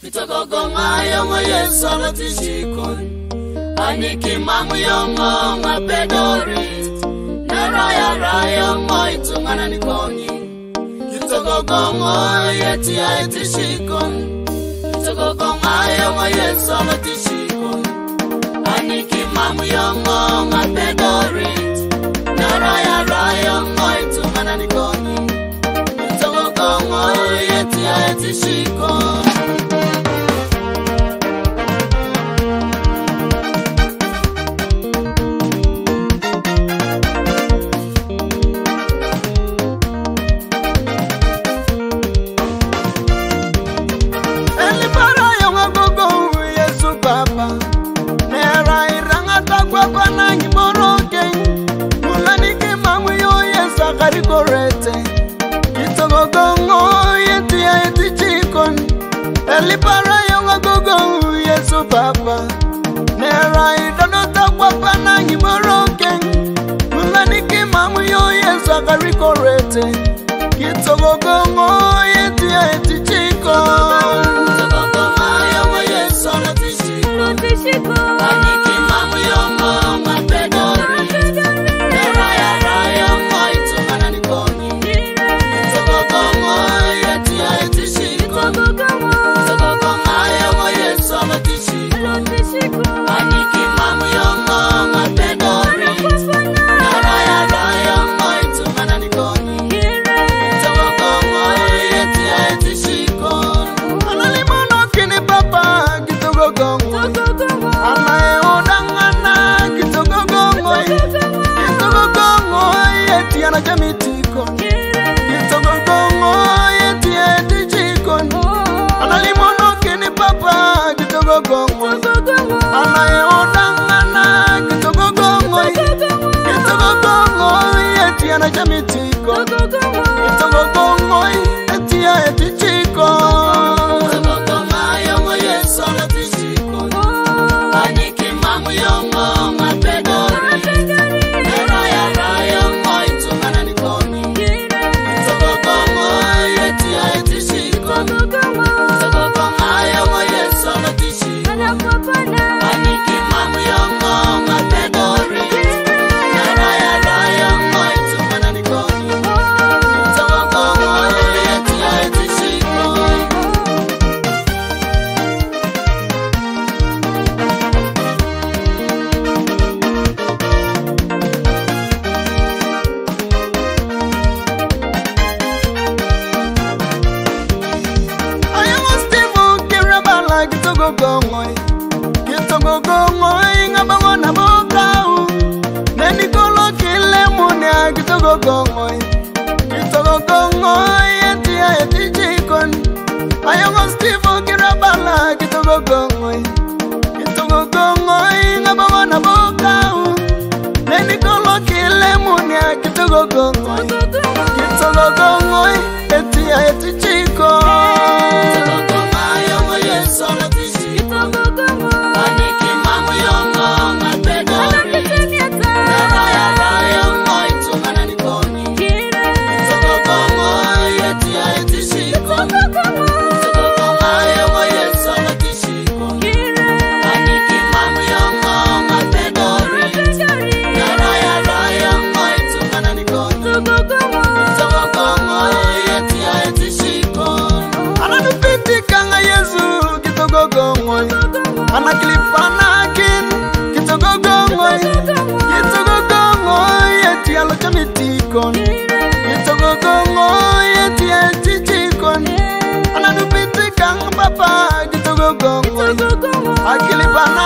Kitogogonga yongo Yesu alatishiko Aniki mamu yongo mapedori Naraya raya mo itungana nikonyi Kitogogonga yeti ya etishiko Kitogogonga yongo Yesu alatishiko Aniki mamu yongo mapedori Naraya raya mo itungana nikonyi Kitogogonga yeti ya etishiko Elipara yonga gogo Yesu Papa Nera idono takwa pana ngimoroke Mulaniki mamu yo Yesu akarikorete Kitogogongo yeti ya eti chiko Kitogogongo yonga Yesu alatishiko Aniki mamu yonga mapedori Nera ya raya mo itungana nikoni Kitogogongo yeti ya eti chiko Aniki mamu yongo mapedori Naraya raya mo itungana nikoni Kitogogongo yeti ya eti shiko Analimono kini papa kitogogongo Anae odangana kitogogongo Kitogogongo yeti ya najamitiko Kitogogongo yeti ya eti shiko Analimono kini papa kitogogongo Anae odangana kitogogongo Kitogogongo yeti ya najamitiko Kitogogongo yeti ya eti chiko Kitogogongo yongo Yesu alatishiko Aniki mamu yongo mapedori Naraya raya mo itungana nikoni Kitogogongo yeti ya eti shiko Kitogogongo yongo Yesu alatishiko Aniki mamu yongo mapedori Naraya raya mo itungana nikoni Kitogogongo yeti ya eti shiko Kitogogongo ngabangona bokau Nenikolo kile munya kitogogongo Kitogogongo yeti ya eti chikon Ayongo Steve kirabala kitogogongo Kitogogongo ngabangona bokau Nenikolo kile munya kitogogongo Kitogogongo yeti ya eti chikon Kitogogongo ayongo Yesu alatishiko Aniki mamu yongo mapedori Naraya raya mo itungana nikoni Kitogogongo yeti ya eti shiko Kitogogongo ayongo Yesu alatishiko Aniki mamu yongo mapedori Naraya raya mo itungana nikoni Kitogogongo yeti ya eti shiko Ananupitika nga Yesu kitogogongo Anakilipana kin kitogogongo Kitogogongo yeti ya lochamitiko Kitogogongo yeti ya eti chikon Ananupitika nga papa kitogogongo Akilipana